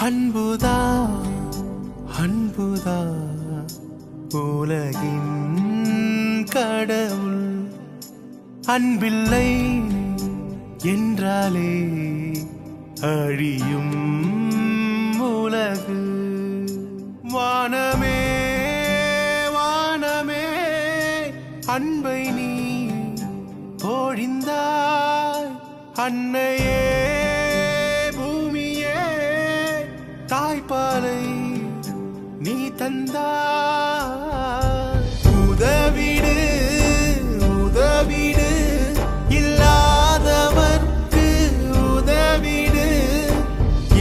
அன்புதா அன்புதா உலகின் கடவுள். அன்பில்லை என்றாலே அழியும் உலகு. வானமே வானமே அன்பை நீ பொழிந்தாய். அன்னையே பூமியே தாய்ப்பாலை நீ தந்தாய். உதவிடு உதவிடு இல்லாதவர்க்கு உதவிடு.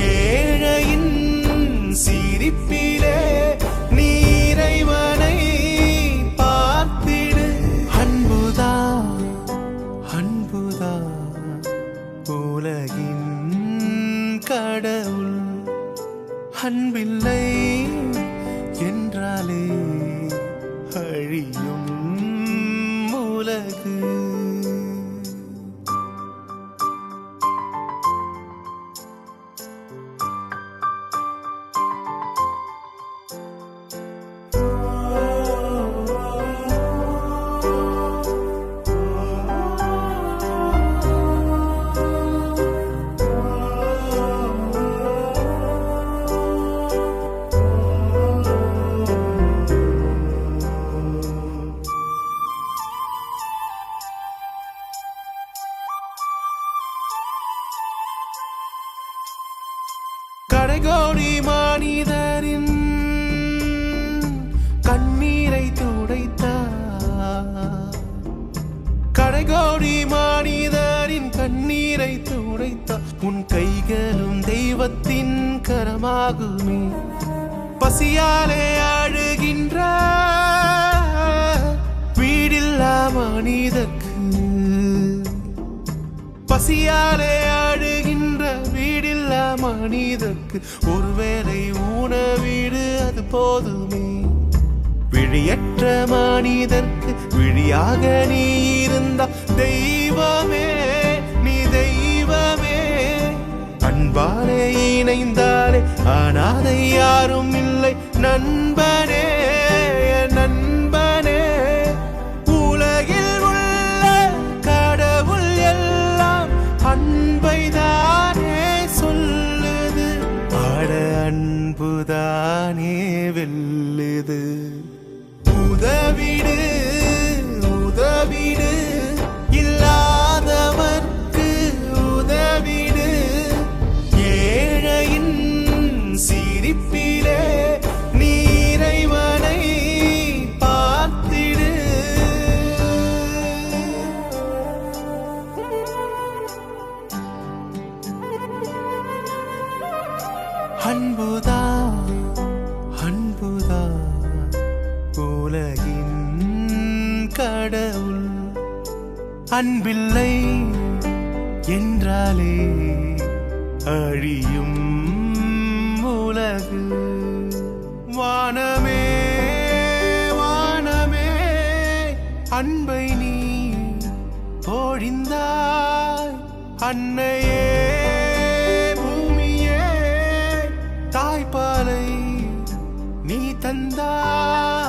ஏழையின் சிரிப்பிலே நீ இறைவனை பார்த்திடு. அன்புதா அன்புதா உலகின் கடவுள். அன்பில்லை என்றாலே அழியும் உலகு. கடைகோடி மனிதரின் கண்ணீரை துடைத்தார். கடைகோடி மனிதரின் கண்ணீரை துடைத்தார். உன் கைகளும் தெய்வத்தின் கரமாகுமே. பசியாலே அழுகின்ற வீடில்லா மனிதர்க்கு, பசியாலே அழுகின்ற வீடில்லா மனிதர்க்கு ஒருவேளை உணவீடு அது போதுமே. விழியற்ற மனிதர்க்கு விழியாக நீ இருந்தா தெய்வமே நீ தெய்வமே. அன்பாலே இணைந்தாலே அனாதை யாரும் இல்லை நண்பனே நண்பனே. உலகில் உள்ள கடவுள் எல்லாம் அன்பைதானே சொல்லுது. அட அன்புதானே வெல்லுது. உதவிடு உதவிடு இல்லாதவர்க்கு உதவிடு. ஏழையின் சிரிப்பிலே நீ இறைவனை பார்த்திடு. அன்புதா அன்புதா உலகின் கடவுள். அன்பில்லை என்றாலே அழியும் உலகு. வானமே வானமே அன்பை நீ பொழிந்தாய். அன்னையே பூமியே தாய்ப்பாலை நீ தந்தாய்.